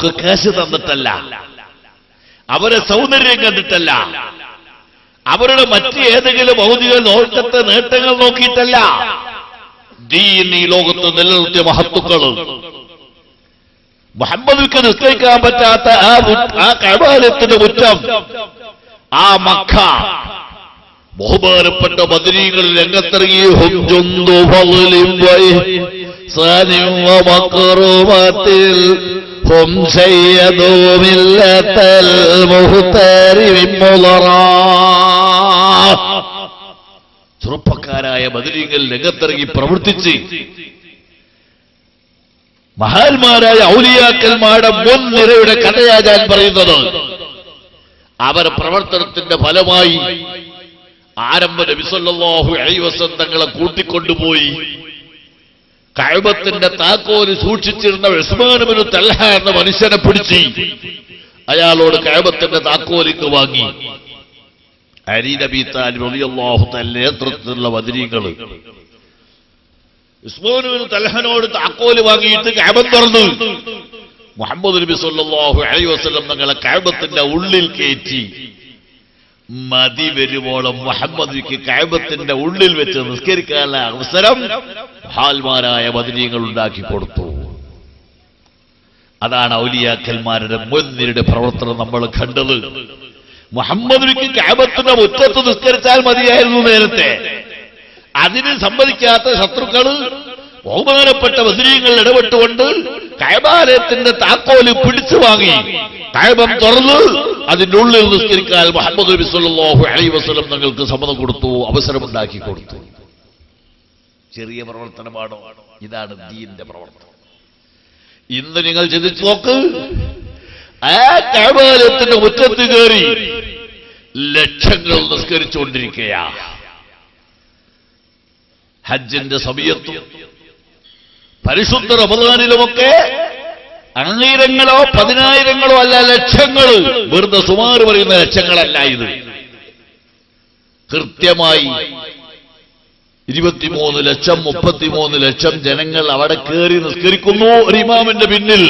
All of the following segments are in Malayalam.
കാശ് തന്നിട്ടല്ല, അവരെ സൗന്ദര്യം കണ്ടിട്ടല്ല, അവരുടെ മറ്റ് ഏതെങ്കിലും ഭൗതിക ലോകത്തെ നേട്ടങ്ങൾ നോക്കിയിട്ടല്ല. ദീൻ ഈ ലോകത്ത് നിലനിർത്തിയ മഹത്തുക്കൾ. മുഹമ്മദിക്ക് നിസ്കരിക്കാൻ പറ്റാത്ത ആ കഅബത്തിന്റെ മുറ്റം, ആ മക്ക, ബഹുമാനപ്പെട്ട ബദരീകൾ രംഗത്തിറങ്ങി ചെറുപ്പക്കാരായ ബദരീകൾ രംഗത്തിറങ്ങി പ്രവർത്തിച്ച് മഹാന്മാരായ ഔലിയാക്കന്മാരുടെ മുൻനിരയുടെ കഥയാ ഞാൻ പറയുന്നത്. അവർ പ്രവർത്തനത്തിന്റെ ഫലമായി ആരംഭ നബി സല്ലല്ലാഹു അലൈഹി വസല്ലം തങ്ങളെ കൂട്ടിക്കൊണ്ടുപോയി കഅബത്തിന്റെ താക്കോല് സൂക്ഷിച്ചിരുന്ന ഉസ്മാൻ ഇബ്നു തൽഹ എന്ന മനുഷ്യനെ പിടിച്ച് അയാളോട് കഅബത്തിന്റെ താക്കോലിക്ക് വാങ്ങി. അലി നബി താലിബ് റളിയല്ലാഹു തആല നേതൃത്വത്തിലുള്ള ബദരീകൾ ഉസ്മാൻ ഇബ്നു തൽഹനോട് താക്കോല് വാങ്ങിയിട്ട് കഅബ തുറന്നു. മുഹമ്മദ് നബി സല്ലല്ലാഹു അലൈഹി വസല്ലം തങ്ങളെ കഅബത്തിന്റെ ഉള്ളിൽ കയറ്റി മതി വരുവോളം മുഹമ്മദിക്ക് കഅബത്തിന്റെ ഉള്ളിൽ വെച്ച് നിസ്കരിക്കാനുള്ള അവസരം മഹാന്മാരായ ബദരീകൾ ഉണ്ടാക്കി കൊടുത്തു. അതാണ് ഔലിയാക്കന്മാരുടെ മുൻനിരയുടെ പ്രവർത്തനം നമ്മൾ കണ്ടത്. മുഹമ്മദിക്ക് കഅബത്തിന്റെ മുറ്റത്ത് നിസ്കരിച്ചാൽ മതിയായിരുന്നു നേരത്തെ. അതിന് സമ്മതിക്കാത്ത ശത്രുക്കള് ബഹുമാനപ്പെട്ട ബദരീകൾ ഇടപെട്ടുകൊണ്ട് കഅബാലയത്തിന്റെ താക്കോല് പിടിച്ചു വാങ്ങി കഅബം തുറന്ന് അതിന്റെ ഉള്ളിൽ നിസ്കരിക്കാൻ മുഹമ്മദ് നബി സല്ലല്ലാഹു അലൈഹി വസല്ലം തങ്ങൾക്ക് സമ്മതം കൊടുത്തു, അവസരമുണ്ടാക്കി കൊടുത്തു. ചെറിയ പ്രവർത്തനമാണോ? ഇതാണ് ദീനിന്റെ പ്രവർത്തനം. ഇന്ന് നിങ്ങൾ ചിന്തിച്ചു നോക്ക്, ആ കഅബാലയത്തിന്റെ മുറ്റത്ത് കയറി ലക്ഷങ്ങൾ നിസ്കരിച്ചുകൊണ്ടിരിക്കുകയാ. ഹജ്ജിന്റെ സമയത്തും പരിശുദ്ധ റമദാനിലുമൊക്കെ ആയിരങ്ങളോ പതിനായിരങ്ങളോ അല്ല, ലക്ഷങ്ങൾ. വെറുതെ സുമാർ പറയുന്ന ലക്ഷങ്ങളല്ല ഇത്. കൃത്യമായി 23 ലക്ഷം 33 ലക്ഷം ജനങ്ങൾ അവിടെ കയറി നിസ്കരിക്കുന്നു ഒരു ഇമാമിന്റെ പിന്നിൽ.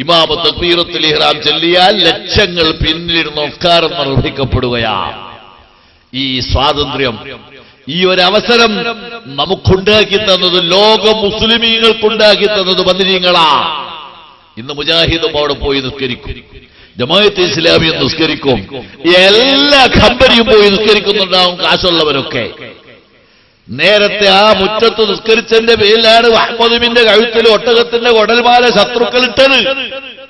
ഇമാമ തക്ബീറത്തുൽ ഇഹ്റാം ചൊല്ലിയാൽ ലക്ഷങ്ങൾ പിന്നിലിരുന്ന് നമസ്കാരം നിർവഹിക്കപ്പെടുകയാ. ഈ സ്വാതന്ത്ര്യം, ഈ ഒരു അവസരം നമുക്കുണ്ടാക്കി തന്നത്, ലോക മുസ്ലിമീങ്ങൾക്കുണ്ടാക്കി തന്നത് ബദരീങ്ങളാ. ഇന്ന് മുജാഹിദും അവിടെ പോയി നിസ്കരിക്കും, ജമാഅത്തെ ഇസ്ലാമിയും നിസ്കരിക്കും, എല്ലാ കമ്പനിയും പോയി നിസ്കരിക്കുന്നുണ്ടാവും കാശുള്ളവരൊക്കെ. നേരത്തെ ആ മുറ്റത്ത് നിസ്കരിച്ചതിന്റെ പേരിലാണ് മുഹമ്മദിന്റെ കഴുത്തിൽ ഒട്ടകത്തിന്റെ കൊടൽമാല ശത്രുക്കൾ ഇട്ടത്.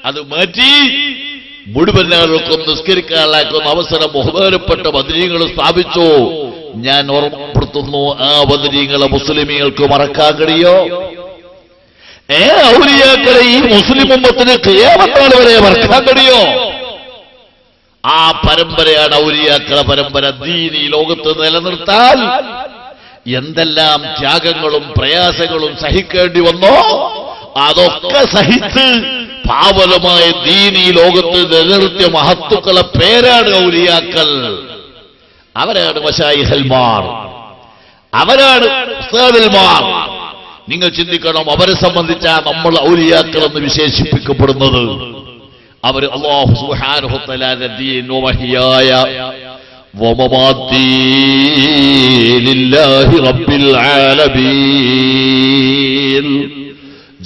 അത് മാറ്റി മുഴുവൻ ആളുകൾക്കും നിസ്കരിക്കാനുള്ള അവസരം ബഹുമാനപ്പെട്ട ബദരീങ്ങൾ സ്ഥാപിച്ചു. ഞാൻ ഓർമ്മപ്പെടുത്തുന്നു, ആ ബദരീങ്ങളെ മുസ്ലിമീങ്ങൾക്ക് മറക്കാൻ കഴിയോ? ഔലിയാക്കളെ ഈ മുസ്ലിം ഉമ്മത്തിന് ഖിയാമത്ത് നാൾ വരെ മറക്കാൻ കഴിയോ? ആ പരമ്പരയാണ് ഔലിയാക്കളെ പരമ്പര. ദീൻ ഈ ലോകത്ത് നിലനിർത്താൻ എന്തെല്ലാം ത്യാഗങ്ങളും പ്രയാസങ്ങളും സഹിക്കേണ്ടി വന്നോ അതൊക്കെ സഹിച്ച് പാവനമായ ദീൻ ഈ ലോകത്ത് നിലനിർത്തിയ മഹത്തുക്കളെ പേരാണ് ഔലിയാക്കൾ. അവരാണ് മശായിഖൽമാർ, അവരാണ് ഉസ്താദുൽമാർ. നിങ്ങൾ ചിന്തിക്കണം, അവരെ സംബന്ധിച്ചാ നമ്മൾ ഔലിയാക്കൾ എന്ന് വിശേഷിപ്പിക്കപ്പെടുന്നത്. അവർ അല്ലാഹു സുബ്ഹാനഹു വ തആല ദീൻ വഹിയായ വമമാത്തി ലില്ലാഹി റബ്ബിൽ ആലമീൻ,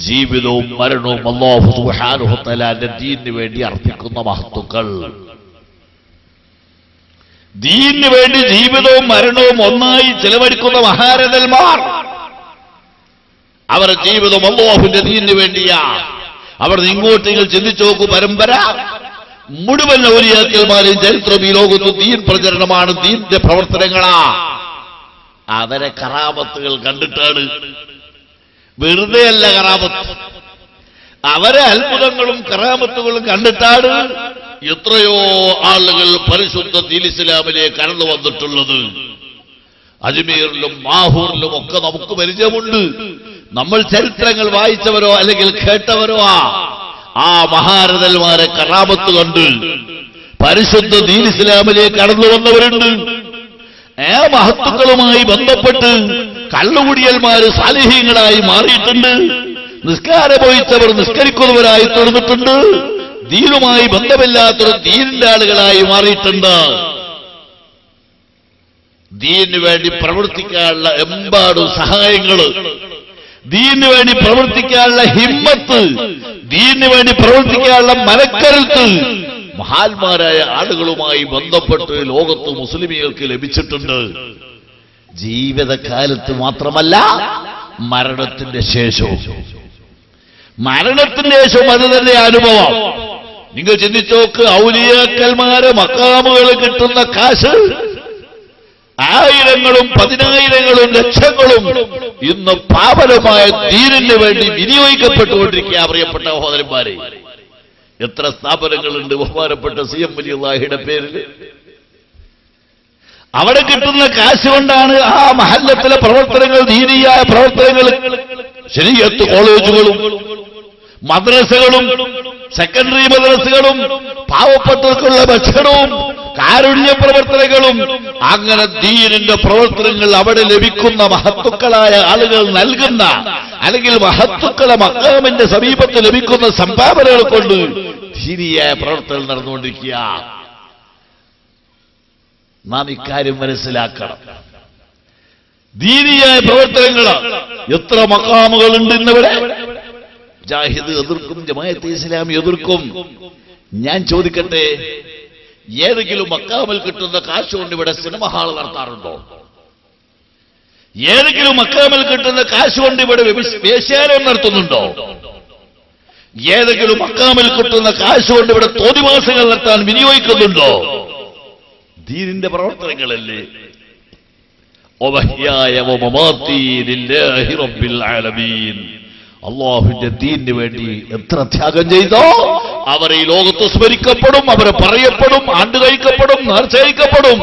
ജീവിതവും മരണവും അല്ലാഹു സുബ്ഹാനഹു വ തആല ദീനിന് വേണ്ടി അർപ്പിക്കുന്ന മഹത്തുക്കൾ. ദീനിന് വേണ്ടി ജീവിതവും മരണവും ഒന്നായി ചെലവഴിക്കുന്ന മഹാരഥന്മാർ. അവരുടെ ജീവിതം അല്ലാഹുവിന്റെ ദീനിന് വേണ്ടിയാ. അവർ ഇങ്ങോട്ട് നിങ്ങൾ ചിന്തിച്ചു നോക്കൂ, പരമ്പര മുഴുവൻ ഔലിയാക്കന്മാരെയും ചരിത്രം ഈ ലോകത്ത് ദീൻ പ്രചരണമാണ്, ദീനിന്റെ പ്രവർത്തനങ്ങളാ. അവരെ കറാമത്തുകൾ കണ്ടിട്ടാണ്, വെറുതെയല്ല കറാമത്ത്. അവരെ അത്ഭുതങ്ങളും കറാമത്തുകളും കണ്ടിട്ടാണ് എത്രയോ ആളുകൾ പരിശുദ്ധ ദീൻ ഇസ്ലാമിലേക്ക് കടന്നു വന്നിട്ടുള്ളത്. അജ്മീറിലും മാഹൂറിലും ഒക്കെ നമുക്ക് പരിചയമുണ്ട്. നമ്മൾ ചരിത്രങ്ങൾ വായിച്ചവരോ അല്ലെങ്കിൽ കേട്ടവരോ ആ മഹാരഥന്മാരെ കറാമത്ത് കണ്ട് പരിശുദ്ധ ദീൻ ഇസ്ലാമിലേക്ക് കടന്നു വന്നവരുണ്ട്. മഹത്തുക്കളുമായി ബന്ധപ്പെട്ട് കള്ളുകുടിയന്മാര് സാലിഹീങ്ങളായി മാറിയിട്ടുണ്ട്. നിസ്കാരമൊഴിച്ചവർ നിസ്കരിക്കുന്നവരായി തീർന്നിട്ടുണ്ട്. ദീനുമായി ബന്ധമില്ലാത്തവർ ദീനിന്റെ ആളുകളായി മാറിയിട്ടുണ്ട്. ദീനു വേണ്ടി പ്രവർത്തിക്കാനുള്ള എമ്പാടും സഹായങ്ങൾ, ദീനു വേണ്ടി പ്രവർത്തിക്കാനുള്ള ഹിമ്മത്ത്, ദീനു വേണ്ടി പ്രവർത്തിക്കാനുള്ള മനക്കരുത്ത് മഹാന്മാരായ ആളുകളുമായി ബന്ധപ്പെട്ട് ലോകത്ത് മുസ്ലിമീങ്ങൾക്ക് ലഭിച്ചിട്ടുണ്ട്. ജീവിതകാലത്ത് മാത്രമല്ല, മരണത്തിന്റെ ശേഷവും. മരണത്തിന്റെ ശേഷവും അത് തന്നെ അനുഭവം. നിങ്ങൾ ചിന്തിച്ചോക്ക്, ഔലിയാക്കന്മാരെ മക്കാമുകൾ കിട്ടുന്ന കാശ് ആയിരങ്ങളും പതിനായിരങ്ങളും ലക്ഷങ്ങളും ഇന്ന് പാവനമായ ദീനിന് വേണ്ടി വിനിയോഗിക്കപ്പെട്ടുകൊണ്ടിരിക്കുക. പ്രിയപ്പെട്ട സഹോദരന്മാരെ, എത്ര സ്ഥാപനങ്ങളുണ്ട് ബഹുമാനപ്പെട്ട CM വലിയുള്ളാഹിയുടെ പേരിൽ. അവിടെ കിട്ടുന്ന കാശ് കൊണ്ടാണ് ആ മഹല്ലത്തിലെ പ്രവർത്തനങ്ങൾ, ദീനിയായ പ്രവർത്തനങ്ങൾ, ശരീഅത്ത് കോളേജുകളും മദ്രസകളും സെക്കൻഡറി മദ്രസകളും പാവപ്പെട്ടവർക്കുള്ള ഭക്ഷണവും കാരുണ്യ പ്രവർത്തനങ്ങളും, അങ്ങനെ ദീനിന്റെ പ്രവർത്തനങ്ങൾ അവിടെ ലഭിക്കുന്ന മഹത്തുക്കളായ ആളുകൾ നൽകുന്ന, അല്ലെങ്കിൽ മഹത്തുക്കളെ മക്കാമിന്റെ സമീപത്ത് ലഭിക്കുന്ന സംഭാവനകൾ കൊണ്ട് ദീനിയായ പ്രവർത്തനം നടന്നുകൊണ്ടിരിക്കുക. നാം ഇക്കാര്യം മനസ്സിലാക്കണം. ദീനിയായ പ്രവർത്തനങ്ങൾ എത്ര മക്കാമുകളുണ്ട് ഇന്നിവിടെ. മുജാഹിദ് എതിർക്കും, ജമാഅത്തെ ഇസ്ലാമി എതിർക്കും. ഞാൻ ചോദിക്കട്ടെ, ഏതെങ്കിലും മക്കാമിൽ കിട്ടുന്ന കാശ് കൊണ്ട് ഇവിടെ സിനിമ ഹാൾ നടത്താറുണ്ടോ? ഏതെങ്കിലും മക്കാമിൽ കിട്ടുന്ന കാശ് കൊണ്ട് ഇവിടെ വേശ്യാലയം നടത്തുന്നുണ്ടോ? ഏതെങ്കിലും മക്കാമിൽ കിട്ടുന്ന കാശ് കൊണ്ട് ഇവിടെ തോന്നിവാസങ്ങൾ നടത്താൻ വിനിയോഗിക്കുന്നുണ്ടോ? ദീനിന്റെ പ്രവർത്തനങ്ങളല്ലേ. അല്ലാഹുവിന്റെ ദീനിന് വേണ്ടി എത്ര ത്യാഗം ചെയ്തോ അവർ ഈ ലോകത്ത് സ്മരിക്കപ്പെടും, അവരെ പറയപ്പെടും, ആണ്ട് കഴിക്കപ്പെടും, നേർച്ചയിക്കപ്പെടും.